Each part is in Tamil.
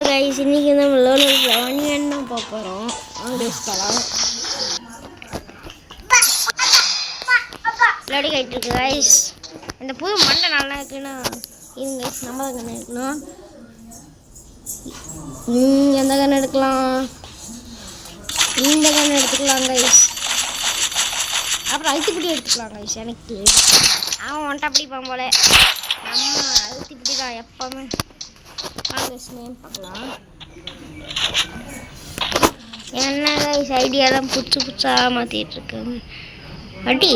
गाइस இன்னைக்கு நம்ம லோலல் ஃப்ளவனியன் தான் போறோம் ஆங்கஸ்டலாம் லோடி கைட் இருக்கு गाइस இந்த புது மண்டை நல்லா இருக்குனா இருங்க गाइस நம்ம தான் கண்ண எடுக்கணும் எந்த கண்ண எடுக்கலாம் இந்த கண்ண எடுத்துக்கலாம் गाइस அப்புறம் அல்டிபிடி எடுத்துக்கலாம் गाइस எனக்கு அவன் ஒன்ட்ட அப்படி போம்போல நம்ம அல்டிபிடி தான் எப்பவுமே நேம் பார்க்கலாம் என்ன गाइस ஐடியாலாம் புச்சு புச்சா மாத்திட்டு இருக்கேன் அடி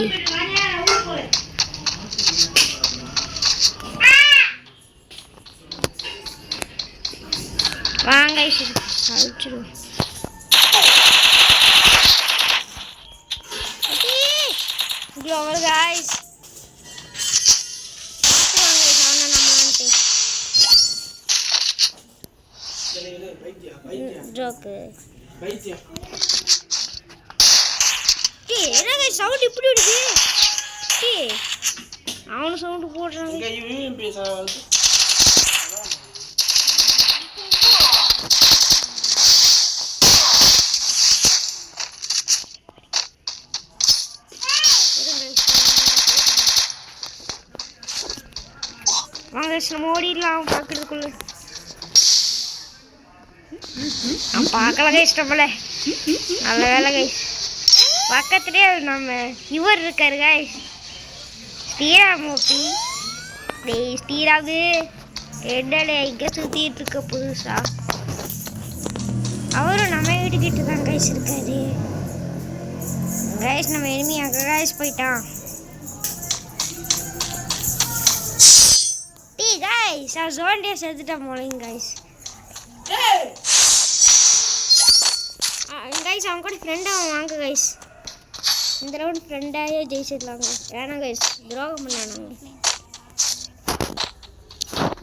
வாங்க गाइस அடிச்சிரு அடி ஓவர் गाइस जोक भाईजी के என்ன गाइस சவுண்ட் இப்படி வருது கே அவன சவுண்ட் போடுறாங்க இங்க இவன் பேசாத வாங்க நம்ம ஓடிடலாம் பார்க்கிறதுக்குள்ள நான் பார்க்கல गाइस நம்மள நல்ல வேலை गाइस பக்கத்துலயே நம்ம இவர் இருக்காரு गाइस ஸ்ரீராமூர்த்தி டேய் ஸ்ரீராமு என்னடே இங்க சுத்திட்டு இருக்க புதுசா அவரும் நம்ம வீட்டுக்கிட்ட தான் गाइस இருக்காரு गाइस நம்ம எனிமி அங்க गाइस போயிட்டான் டேய் गाइस நான் ஜோன்டே செத்துட்டேன் போலங்க गाइस गाइस हम கூட फ्रेंड வாங்க गाइस இந்த ரவுண்ட் ஃப்ரெண்டாயே ஜெயிச்சிடலாங்க ஏனா गाइस துரோகம் பண்ணானாங்க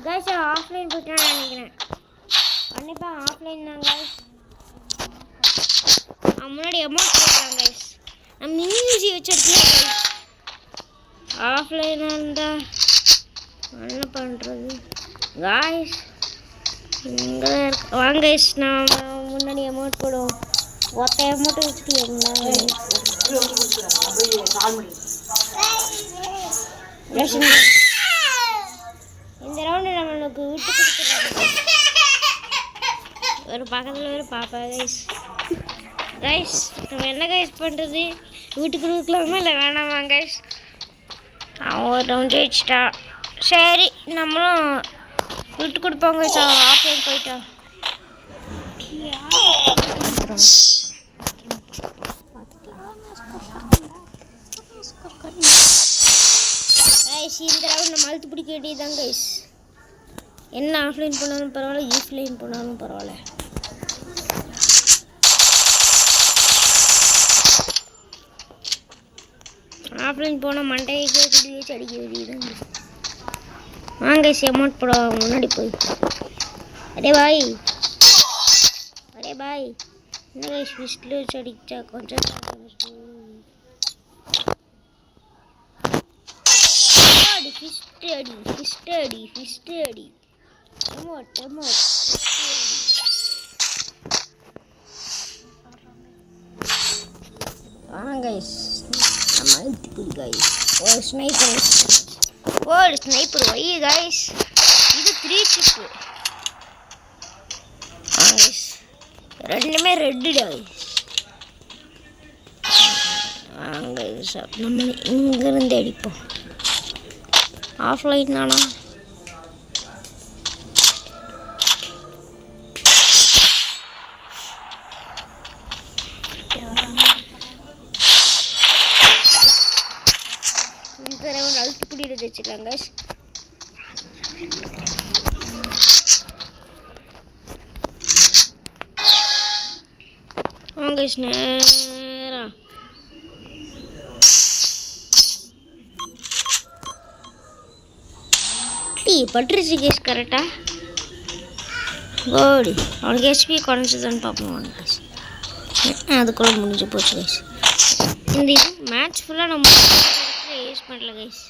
गाइस ஆஃப்லைன் போட்டானே நினைக்கிறேன் கண்டிப்பா ஆஃப்லைன் தான் गाइस முன்னாடி அமௌண்ட் போட்டாங்க गाइस நான் மினிமிஜி வச்சிருக்கேன் गाइस ஆஃப்லைன் இருந்தா என்ன பண்றது गाइस இங்க வாங்க गाइस நான் முன்னாடி அமௌண்ட் போடுவோம் ஒத்த அமௌண்ட் வச்சுக்கீங்களா இந்த ரவுண்ட் நம்மளுக்கு விட்டு கொடுத்துருக்காங்க ஒரு பக்கத்தில் ஒரு பாப்பா गाइस गाइस நம்ம என்ன गाइस பண்ணுறது வீட்டுக்கு கொடுக்கலாமா இல்லை வேணாமா गाइस அவன் ஒரு ரவுண்ட் ஜெயிச்சிட்டா சரி நம்மளும் விட்டு கொடுப்போம் गाइस ஆஃப்லைன் போயிட்டா गाइस இந்த ரவுண்ட் நம்ம அழுத்து பிடிக்க வேண்டியதுதான் गाइस என்ன ஆஃப்லைன் போனாலும் பரவாயில்ல ஆஃப்லைன் போனாலும் பரவாயில்ல ஆஃப்லைன் போனால் மண்டையை கேட்டு வச்சு அடிக்க வேண்டியதுதான் வாங்க गाइस அமௌண்ட் போட முன்னாடி போய் अरे भाई என்ன गाइस ஃபிஸ்ட்ல வச்சு அடிச்சா கொஞ்சம் ஃபிஸ்ட் அடி அமௌண்ட் வாங்க गाइस நம்ம அழுத்தி गाइस ஒரு ஸ்னைப்பர் வை गाइस இது 3 சிப் வாங்க गाइस ரெண்டுமே ரெட் गाइस வாங்க गाइस நம்ம இங்க இருந்து அடிப்போம் ஆஃப்லைன் தானா இந்த ரவுண்ட் அழுத்தி புடியில வச்சுக்கலாம் गाइस வாங்க गाइस நேரா பட்டுருச்சு கேஸ் கரெக்டா ஓடி அவனுக்கு ஹெச்பி குறைஞ்சதுன்னு பார்ப்போம் வாங்க गाइस அதுக்குள்ள முடிஞ்சு போச்சு गाइस இந்த மேட்ச் ஃபுல்லாக நம்ம யூஸ் பண்ணல गाइस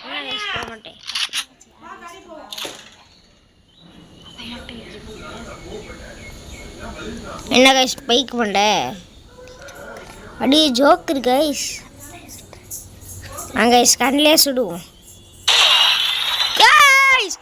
நான் யூஸ் பண்ண மாட்டேன் என்ன கைஸ் பைக் பண்ண அப்படியே ஜோக்கர் கைஸ். நாங்கள் கைஸ் கண்ணிலே சுடுவோம் கைஸ்.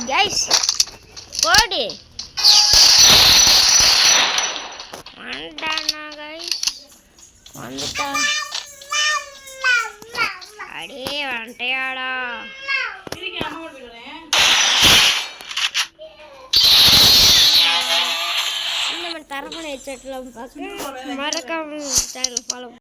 கைஸ் போடு வந்துட்டானா கைஸ், வந்துட்டான். அடே வந்துட்டியாடா. இந்த மாதிரி தரமான ஹெட்செட்லாம் பார்க்க மறக்காம சேனல் ஃபாலோ